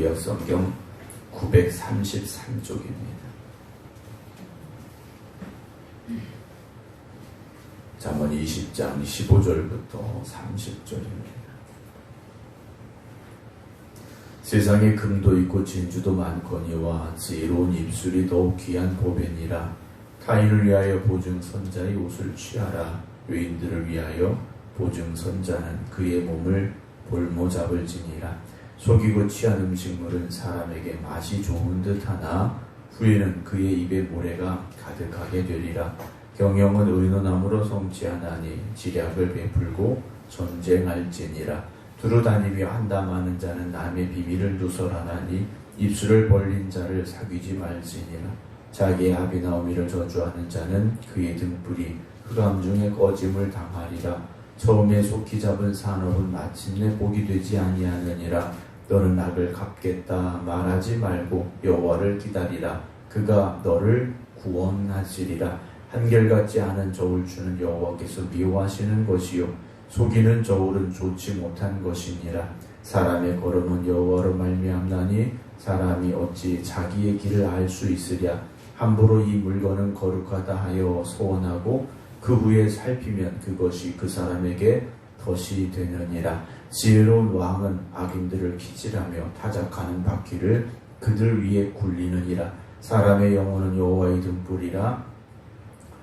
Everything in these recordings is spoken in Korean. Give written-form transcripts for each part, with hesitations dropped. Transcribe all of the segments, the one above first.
구약성경 933쪽입니다. 잠언 20장 15절부터 30절입니다. 세상에 금도 있고 진주도 많거니와 지혜로운 입술이 더욱 귀한 보배니라. 타인을 위하여 보증 선자의 옷을 취하라. 외인들을 위하여 보증 선자는 그의 몸을 볼모 잡을지니라. 속이고 취한 음식물은 사람에게 맛이 좋은 듯하나 후에는 그의 입에 모래가 가득하게 되리라. 경영은 의논함으로 성취하나니 지략을 베풀고 전쟁할지니라. 두루 다니며 한담하는 자는 남의 비밀을 누설하나니 입술을 벌린 자를 사귀지 말지니라. 자기의 아비나오미를 저주하는 자는 그의 등불이 흑암 중에 꺼짐을 당하리라. 처음에 속히 잡은 산업은 마침내 복이 되지 아니하느니라. 너는 악을 갚겠다 말하지 말고 여호와를 기다리라. 그가 너를 구원하시리라. 한결같지 않은 저울추는 여호와께서 미워하시는 것이요 속이는 저울은 좋지 못한 것이니라. 사람의 걸음은 여호와로 말미암나니 사람이 어찌 자기의 길을 알 수 있으랴. 함부로 이 물건은 거룩하다 하여 소원하고 그 후에 살피면 그것이 그 사람에게 덫이 되느니라. 지혜로운 왕은 악인들을 기질하며 타작하는 바퀴를 그들 위에 굴리느니라. 사람의 영혼은 여호와의 등불이라.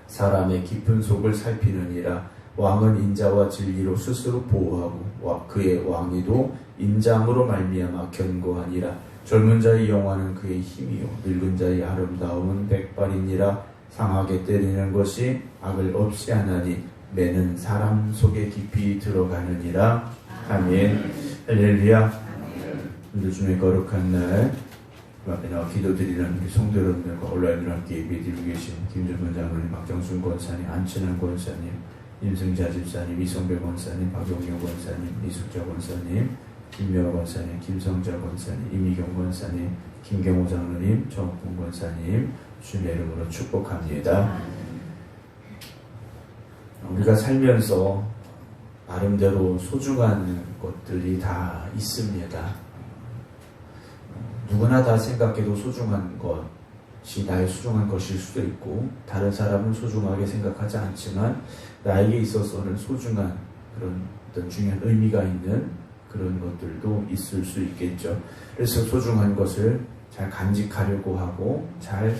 사람의 깊은 속을 살피느니라. 왕은 인자와 진리로 스스로 보호하고 그의 왕위도 인자함으로 말미암아 견고하니라. 젊은 자의 영화는 그의 힘이요 늙은 자의 아름다움은 백발이니라. 상하게 때리는 것이 악을 없이 하나니 매는 사람 속에 깊이 들어가느니라. 아멘. 할렐루야. 오늘 주님의 거룩한 날 앞에 나와 기도드리는 우리 성도 여러분들과 온라인으로 함께 예배드리고 계신 김준근 장로님, 박정순 권사님, 안친환 권사님, 임승자 집사님, 이성배 권사님, 박용영 권사님, 이숙자 권사님, 김명호 권사님, 김성자 권사님, 이미경 권사님, 김경호 장로님, 정옥봉 권사님 주님의 이름으로 축복합니다. 우리가 살면서 나름대로 소중한 것들이 다 있습니다. 누구나 다 생각해도 소중한 것이 나의 소중한 것일 수도 있고 다른 사람은 소중하게 생각하지 않지만 나에게 있어서는 소중한 그런 어떤 중요한 의미가 있는 그런 것들도 있을 수 있겠죠. 그래서 소중한 것을 잘 간직하려고 하고 잘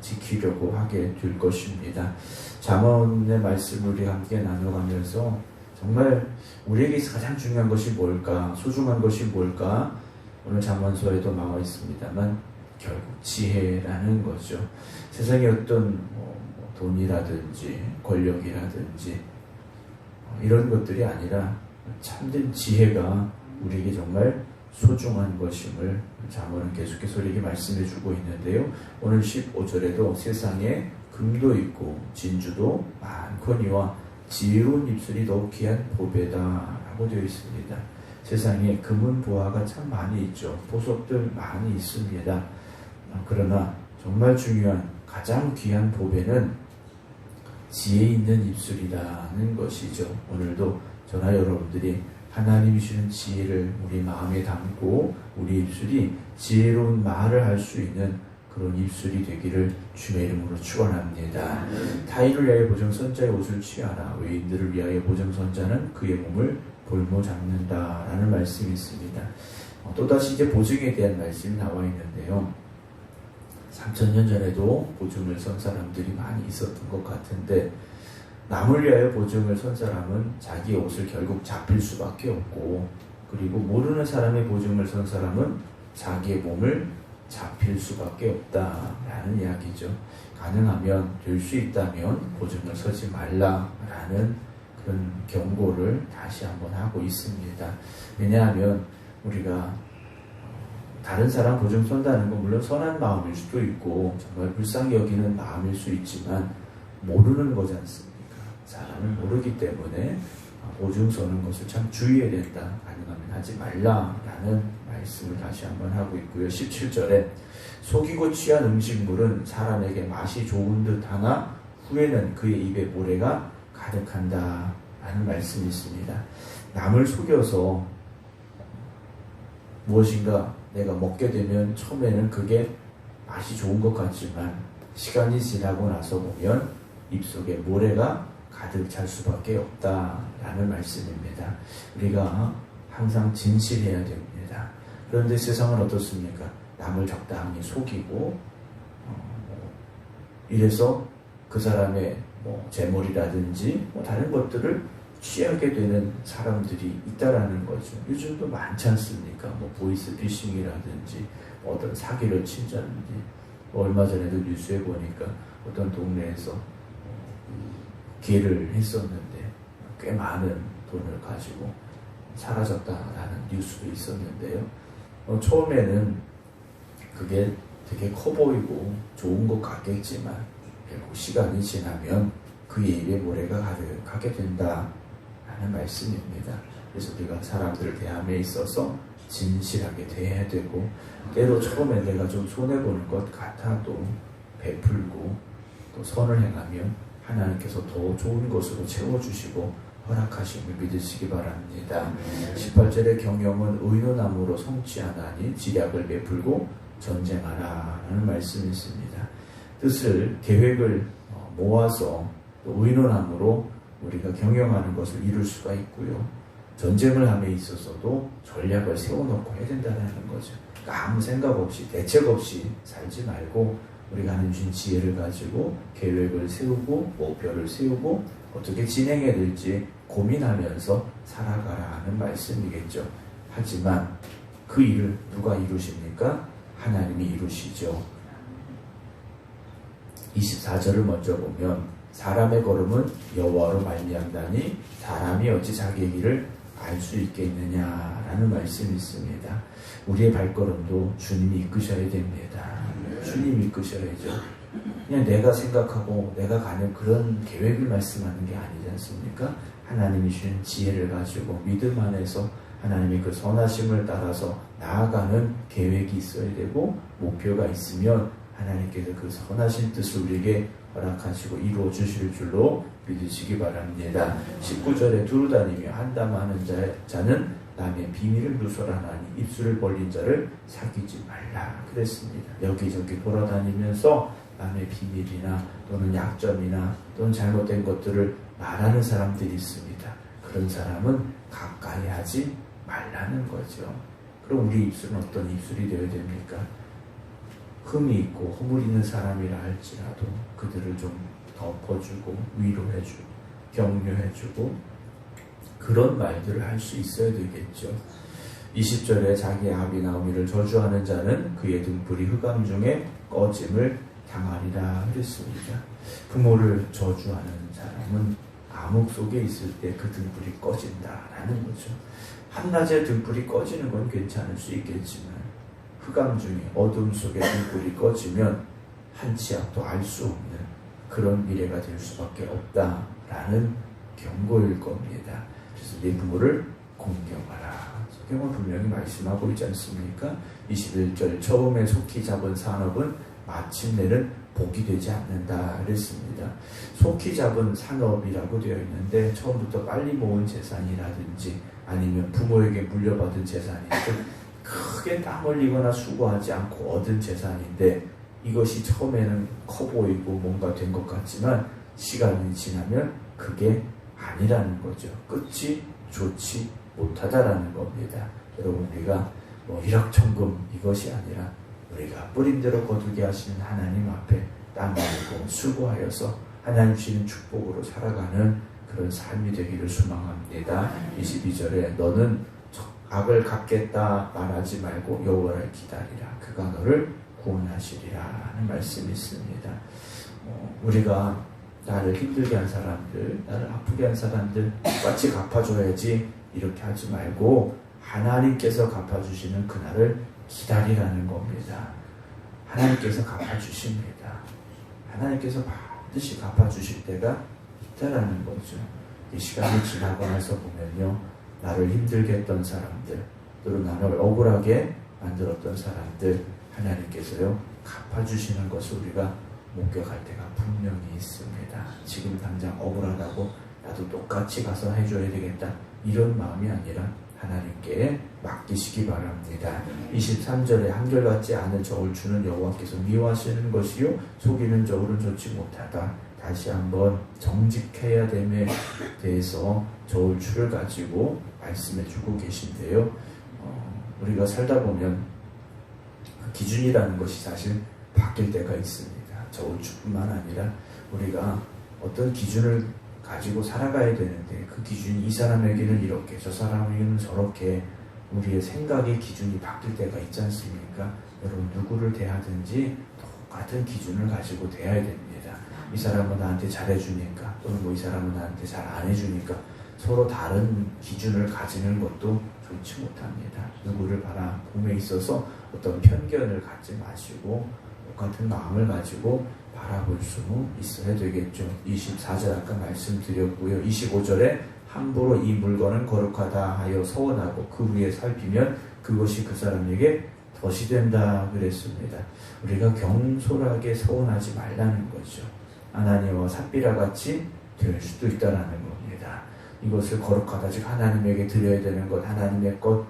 지키려고 하게 될 것입니다. 잠언의 말씀을 우리 함께 나눠가면서 정말 우리에게 가장 중요한 것이 뭘까? 소중한 것이 뭘까? 오늘 잠언서에도 나와 있습니다만 결국 지혜라는 거죠. 세상의 어떤 돈이라든지 권력이라든지 이런 것들이 아니라 참된 지혜가 우리에게 정말 소중한 것임을 잠언은 계속해서 우리에게 말씀해 주고 있는데요. 오늘 15절에도 세상에 금도 있고 진주도 많거니와 지혜로운 입술이 더욱 귀한 보배다 라고 되어 있습니다. 세상에 금은 보화가 참 많이 있죠. 보석들 많이 있습니다. 그러나 정말 중요한 가장 귀한 보배는 지혜 있는 입술이라는 것이죠. 오늘도 저나 여러분들이 하나님이 주는 지혜를 우리 마음에 담고 우리 입술이 지혜로운 말을 할 수 있는 그런 입술이 되기를 주의 이름으로 축원합니다. 타인을 위하여 보증 선자의 옷을 취하라. 외인들을 위하여 보증 선자는 그의 몸을 볼모 잡는다라는 말씀이 있습니다. 또다시 이제 보증에 대한 말씀이 나와 있는데요. 3000년 전에도 보증을 선 사람들이 많이 있었던 것 같은데 남을 위하여 보증을 선 사람은 자기의 옷을 결국 잡힐 수밖에 없고 그리고 모르는 사람의 보증을 선 사람은 자기의 몸을 잡힐 수밖에 없다라는 이야기죠. 가능하면 될 수 있다면 보증을 서지 말라라는 그런 경고를 다시 한번 하고 있습니다. 왜냐하면 우리가 다른 사람 보증 선다는 건 물론 선한 마음일 수도 있고 정말 불쌍히 여기는 마음일 수 있지만 모르는 거지 않습니까? 사람을 모르기 때문에 보증 서는 것을 참 주의해야 된다. 가능하면 하지 말라라는 말씀을 다시 한번 하고 있고요. 17절에 속이고 취한 음식물은 사람에게 맛이 좋은 듯 하나 후에는 그의 입에 모래가 가득한다 라는 말씀이 있습니다. 남을 속여서 무엇인가 내가 먹게 되면 처음에는 그게 맛이 좋은 것 같지만 시간이 지나고 나서 보면 입속에 모래가 가득 찰 수밖에 없다라는 말씀입니다. 우리가 항상 진실해야 됩니다. 그런데 세상은 어떻습니까? 남을 적당히 속이고 이래서 그 사람의 재물이라든지 다른 것들을 취하게 되는 사람들이 있다라는 거죠. 요즘도 많지 않습니까? 보이스피싱이라든지 어떤 사기를 친다든지 얼마 전에도 뉴스에 보니까 어떤 동네에서 기회를 했었는데 꽤 많은 돈을 가지고 사라졌다라는 뉴스도 있었는데요. 처음에는 그게 되게 커 보이고 좋은 것 같겠지만 결국 시간이 지나면 그의 입에 모래가 가득하게 된다라는 말씀입니다. 그래서 우리가 사람들을 대함에 있어서 진실하게 대해야 되고 때로 처음에 내가 좀 손해보는 것 같아도 베풀고 또 선을 행하면 하나님께서 더 좋은 것으로 채워주시고 허락하심을 믿으시기 바랍니다. 18절의 경영은 의논함으로 성취하나니 지략을 베풀고 전쟁하라 라는 말씀이 있습니다. 뜻을 계획을 모아서 또 의논함으로 우리가 경영하는 것을 이룰 수가 있고요. 전쟁을 함에 있어서도 전략을 세워놓고 해야 된다는 거죠. 그러니까 아무 생각 없이 대책 없이 살지 말고 우리가 하나님 주신 지혜를 가지고 계획을 세우고 목표를 세우고 어떻게 진행해야 될지 고민하면서 살아가라 하는 말씀이겠죠. 하지만 그 일을 누가 이루십니까? 하나님이 이루시죠. 24절을 먼저 보면 사람의 걸음은 여호와로 말미암다니 사람이 어찌 자기의 길을 알 수 있겠느냐라는 말씀이 있습니다. 우리의 발걸음도 주님이 이끄셔야 됩니다. 주님이 이끄셔야죠. 그냥 내가 생각하고 내가 가는 그런 계획을 말씀하는 게 아니지 않습니까? 하나님이 주신 지혜를 가지고 믿음 안에서 하나님의 그 선하심을 따라서 나아가는 계획이 있어야 되고 목표가 있으면 하나님께서 그 선하신 뜻을 우리에게 허락하시고 이루어 주실 줄로 믿으시기 바랍니다. 19절에 두루다니며 한담하는 자는 남의 비밀을 누설하나니 입술을 벌린 자를 사귀지 말라 그랬습니다. 여기저기 돌아다니면서 남의 비밀이나 또는 약점이나 또는 잘못된 것들을 말하는 사람들이 있습니다. 그런 사람은 가까이 하지 말라는 거죠. 그럼 우리 입술은 어떤 입술이 되어야 됩니까? 흠이 있고 허물 있는 사람이라 할지라도 그들을 좀 덮어주고 위로해주고 격려해주고 그런 말들을 할 수 있어야 되겠죠. 20절에 자기의 아비 나오미를 저주하는 자는 그의 등불이 흑암 중에 꺼짐을 당하리라 그랬습니다. 부모를 저주하는 사람은 암흑 속에 있을 때 그 등불이 꺼진다라는 거죠. 한낮에 등불이 꺼지는 건 괜찮을 수 있겠지만 흑암 중에 어둠 속에 등불이 꺼지면 한치 앞도 알 수 없는 그런 미래가 될 수밖에 없다라는 경고일 겁니다. 그래서 네 부모를 공경하라. 성경은 분명히 말씀하고 있지 않습니까? 21절 처음에 속히 잡은 산업은 마침내는 복이 되지 않는다 그랬습니다. 속히 잡은 산업이라고 되어 있는데 처음부터 빨리 모은 재산이라든지 아니면 부모에게 물려받은 재산인데 크게 땀 흘리거나 수고하지 않고 얻은 재산인데 이것이 처음에는 커 보이고 뭔가 된 것 같지만 시간이 지나면 그게 아니라는 거죠. 끝이 좋지 못하다라는 겁니다. 여러분 우리가 일확천금 이것이 아니라 우리가 뿌린 대로 거두게 하시는 하나님 앞에 땀 흘리고 수고하여서 하나님 주시는 축복으로 살아가는 그런 삶이 되기를 소망합니다. 22절에 너는 악을 갚겠다 말하지 말고 여호와를 기다리라. 그가 너를 구원하시리라 하는 말씀이 있습니다. 우리가 나를 힘들게 한 사람들, 나를 아프게 한 사람들 똑같이 갚아줘야지 이렇게 하지 말고 하나님께서 갚아주시는 그날을 기다리라는 겁니다. 하나님께서 갚아주십니다. 하나님께서 반드시 갚아주실 때가 있다라는 거죠. 이 시간이 지나고 나서 보면요, 나를 힘들게 했던 사람들, 또는 나를 억울하게 만들었던 사람들, 하나님께서요 갚아주시는 것을 우리가 목격할 때가 분명히 있습니다. 지금 당장 억울하다고 나도 똑같이 가서 해줘야 되겠다 이런 마음이 아니라 하나님께 맡기시기 바랍니다. 23절에 한결같지 않은 저울 주는 여호와께서 미워하시는 것이요 속이는 저울은 좋지 못하다. 다시 한번 정직해야 됨에 대해서 저울추를 가지고 말씀해 주고 계신데요. 우리가 살다 보면 기준이라는 것이 사실 바뀔 때가 있습니다. 저울추뿐만 아니라 우리가 어떤 기준을 가지고 살아가야 되는데 그 기준이 이 사람에게는 이렇게 저 사람에게는 저렇게 우리의 생각의 기준이 바뀔 때가 있지 않습니까? 여러분 누구를 대하든지 똑같은 기준을 가지고 대해야 됩니다. 이 사람은 나한테 잘해주니까 또는 뭐 이 사람은 나한테 잘 안 해주니까 서로 다른 기준을 가지는 것도 좋지 못합니다. 누구를 바라봄에 있어서 어떤 편견을 갖지 마시고 똑같은 마음을 가지고 바라볼 수 있어야 되겠죠. 24절 아까 말씀드렸고요. 25절에 함부로 이 물건은 거룩하다 하여 서원하고 그 위에 살피면 그것이 그 사람에게 덫이 된다 그랬습니다. 우리가 경솔하게 서원하지 말라는 거죠. 아나니아와 삽비라 같이 될 수도 있다라는 겁니다. 이것을 거룩하다, 즉 하나님에게 드려야 되는 것, 하나님의 것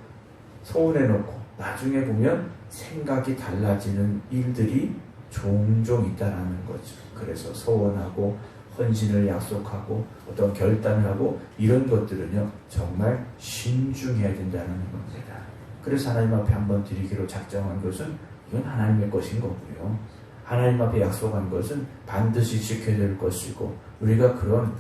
서운해놓고 나중에 보면 생각이 달라지는 일들이 종종 있다라는 거죠. 그래서 서원하고 헌신을 약속하고 어떤 결단을 하고 이런 것들은요 정말 신중해야 된다는 겁니다. 그래서 하나님 앞에 한번 드리기로 작정한 것은 이건 하나님의 것인 거고요. 하나님 앞에 약속한 것은 반드시 지켜야 될 것이고 우리가 그런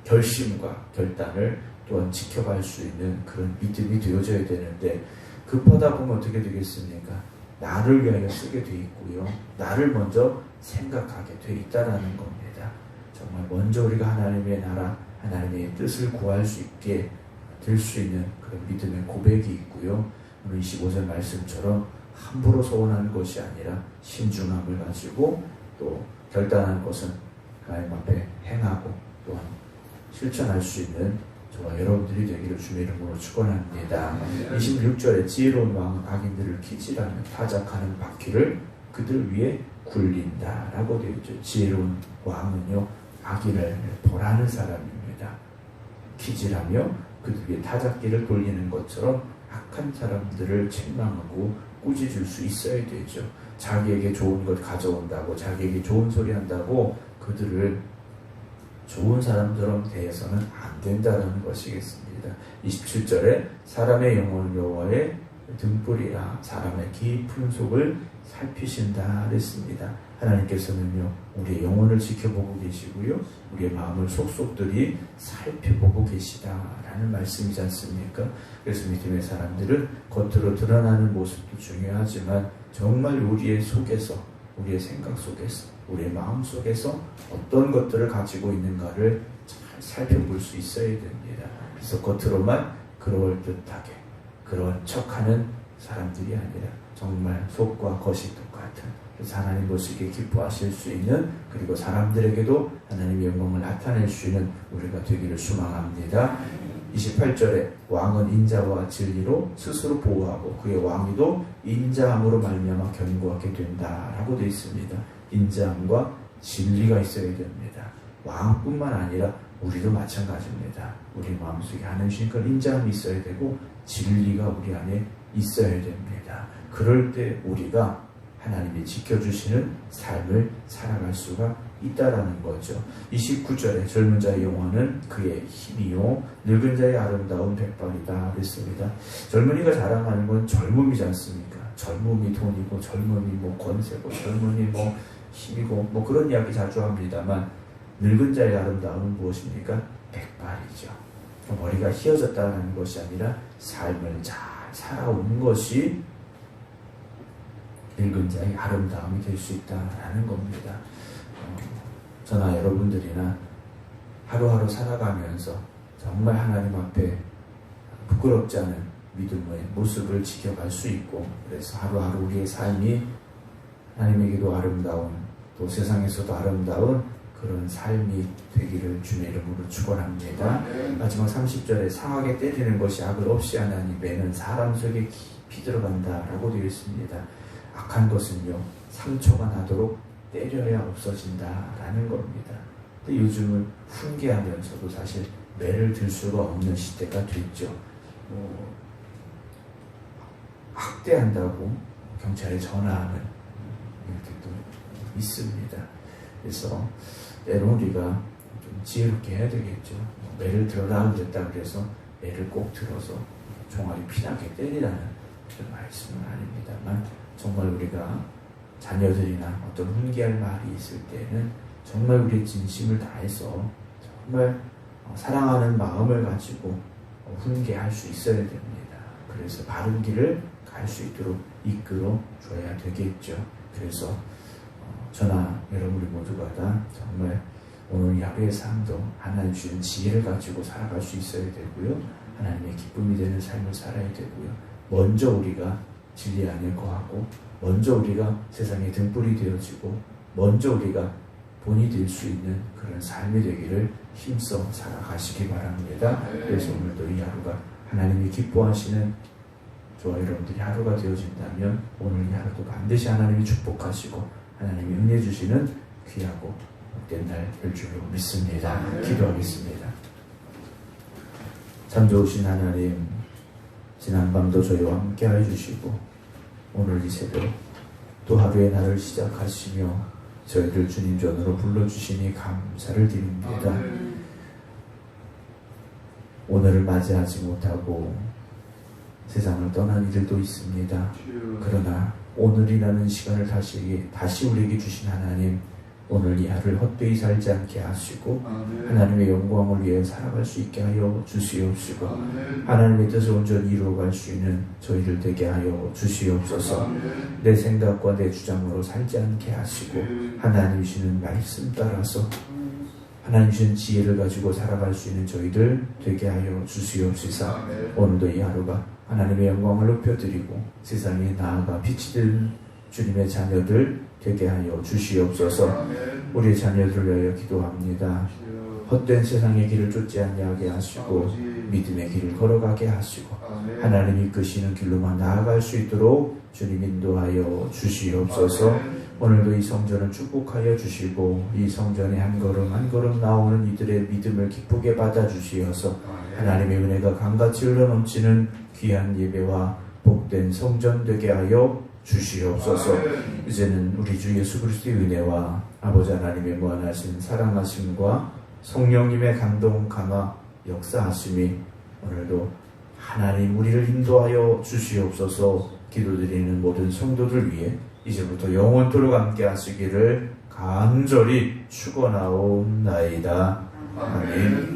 결심과 결단을 또한 지켜갈 수 있는 그런 믿음이 되어져야 되는데 급하다 보면 어떻게 되겠습니까? 나를 위하여 쓰게 돼 있고요. 나를 먼저 생각하게 돼 있다라는 겁니다. 정말 먼저 우리가 하나님의 나라, 하나님의 뜻을 구할 수 있게 될 수 있는 그런 믿음의 고백이 있고요. 오늘 25절 말씀처럼 함부로 서원하는 것이 아니라 신중함을 가지고 또 결단한 것은 하나님 앞에 행하고 또한 실천할 수 있는 저와 여러분들이 되기를 주의 이름으로 축원합니다. 26절에 지혜로운 왕은 악인들을 기질하며 타작하는 바퀴를 그들 위에 굴린다라고 되어 있죠. 지혜로운 왕은요 악인을 벌하는 사람입니다. 기질하며 그들 위에 타작기를 돌리는 것처럼 악한 사람들을 책망하고 꾸짖을 수 있어야 되죠. 자기에게 좋은 것 가져온다고 자기에게 좋은 소리 한다고 그들을 좋은 사람처럼 대해서는 안 된다는 것이겠습니다. 27절에 사람의 영혼은 여호와의 등불이라 사람의 깊은 속을 살피신다 그랬습니다. 하나님께서는요 우리의 영혼을 지켜보고 계시고요 우리의 마음을 속속들이 살펴보고 계시다라는 말씀이지 않습니까? 그래서 믿음의 사람들은 겉으로 드러나는 모습도 중요하지만 정말 우리의 속에서 우리의 생각 속에서 우리의 마음 속에서 어떤 것들을 가지고 있는가를 잘 살펴볼 수 있어야 됩니다. 그래서 겉으로만 그럴듯하게 그런 척하는 사람들이 아니라 정말 속과 겉이 똑같은 그래서 하나님 보시기에 기뻐하실 수 있는 그리고 사람들에게도 하나님의 영광을 나타낼 수 있는 우리가 되기를 소망합니다. 28절에 왕은 인자와 진리로 스스로 보호하고 그의 왕위도 인자함으로 말미암아 견고하게 된다라고 되어 있습니다. 인자함과 진리가 있어야 됩니다. 왕뿐만 아니라 우리도 마찬가지입니다. 우리 마음속에 하나님 그 인자함이 있어야 되고 진리가 우리 안에 있어야 됩니다. 그럴 때 우리가 하나님이 지켜주시는 삶을 살아갈 수가 있다라는 거죠. 29절에 젊은 자의 영화는 그의 힘이요 늙은 자의 아름다운 백발이다 그랬습니다. 젊은이가 자랑하는 건 젊음이지 않습니까? 젊음이 돈이고 젊음이 뭐 권세고 젊음이 뭐 힘이고 뭐 그런 이야기 자주 합니다만 늙은 자의 아름다움은 무엇입니까? 백발이죠. 머리가 휘어졌다는 것이 아니라 삶을 잘 살아온 것이 늙은 자의 아름다움이 될 수 있다라는 겁니다. 저나 여러분들이나 하루하루 살아가면서 정말 하나님 앞에 부끄럽지 않은 믿음의 모습을 지켜갈 수 있고 그래서 하루하루 우리의 삶이 하나님에게도 아름다운 또 세상에서도 아름다운 그런 삶이 되기를 주의 이름으로 축원합니다. 마지막 30절에 상하게 때리는 것이 악을 없이 하나니 매는 사람 속에 깊이 들어간다라고 되어 있습니다. 악한 것은요 상처가 나도록 때려야 없어진다라는 겁니다. 근데 요즘은 훈계하면서도 사실 매를 들 수가 없는 시대가 됐죠. 학대한다고 경찰에 전화하는 일들도 있습니다. 그래서 때로 우리가 좀 지혜롭게 해야 되겠죠. 매를 들어라 그랬다 그래서 매를 꼭 들어서 종아리 피나게 때리라는 그런 말씀은 아닙니다만, 정말 우리가 자녀들이나 어떤 훈계할 말이 있을 때는 정말 우리의 진심을 다해서 정말 사랑하는 마음을 가지고 훈계할 수 있어야 됩니다. 그래서 바른 길을 갈 수 있도록 이끌어 줘야 되겠죠. 그래서 저나 여러분 우리 모두가 다 정말 오늘 하루의 삶도 하나님 주신 지혜를 가지고 살아갈 수 있어야 되고요. 하나님의 기쁨이 되는 삶을 살아야 되고요. 먼저 우리가 진리 안에 거하고, 먼저 우리가 세상의 등불이 되어지고, 먼저 우리가 본이 될 수 있는 그런 삶이 되기를 힘써 살아가시기 바랍니다. 그래서 오늘도 이 하루가 하나님이 기뻐하시는 저와 여러분들이 하루가 되어진다면 오늘 이 하루도 반드시 하나님이 축복하시고 하나님이 은혜 주시는 귀하고 복된 날 될 줄로 믿습니다. 기도하겠습니다. 참 좋으신 하나님, 지난밤도 저희와 함께 해주시고 오늘 이 새벽 또 하루의 날을 시작하시며 저희들 주님 전으로 불러주시니 감사를 드립니다. 오늘을 맞이하지 못하고 세상을 떠난 이들도 있습니다. 그러나 오늘이라는 시간을 다시 우리에게 주신 하나님, 오늘 이 하루를 헛되이 살지 않게 하시고 하나님의 영광을 위해 살아갈 수 있게 하여 주시옵시고 하나님의 뜻을 온전히 이루어갈 수 있는 저희들 되게 하여 주시옵소서. 내 생각과 내 주장으로 살지 않게 하시고 하나님 주시는 말씀 따라서 하나님 주신 지혜를 가지고 살아갈 수 있는 저희들 되게 하여 주시옵소서. 오늘도 이 하루가 하나님의 영광을 높여드리고 세상에 나아가 빛이 된 주님의 자녀들 되게 하여 주시옵소서. 우리의 자녀들을 위하여 기도합니다. 헛된 세상의 길을 쫓지 않게 하시고 믿음의 길을 걸어가게 하시고 하나님 이끄시는 길로만 나아갈 수 있도록 주님 인도하여 주시옵소서. 오늘도 이 성전을 축복하여 주시고 이 성전에 한 걸음 한 걸음 나오는 이들의 믿음을 기쁘게 받아주시어서 하나님의 은혜가 강같이 흘러넘치는 귀한 예배와 복된 성전 되게 하여 주시옵소서. 이제는 우리 주 예수 그리스도의 은혜와 아버지 하나님의 무한하신 사랑하심과 성령님의 감동 감화 역사하심이 오늘도 하나님 우리를 인도하여 주시옵소서. 기도드리는 모든 성도들 위해 이제부터 영원토록 함께 하시기를 간절히 축원하옵나이다. 아멘.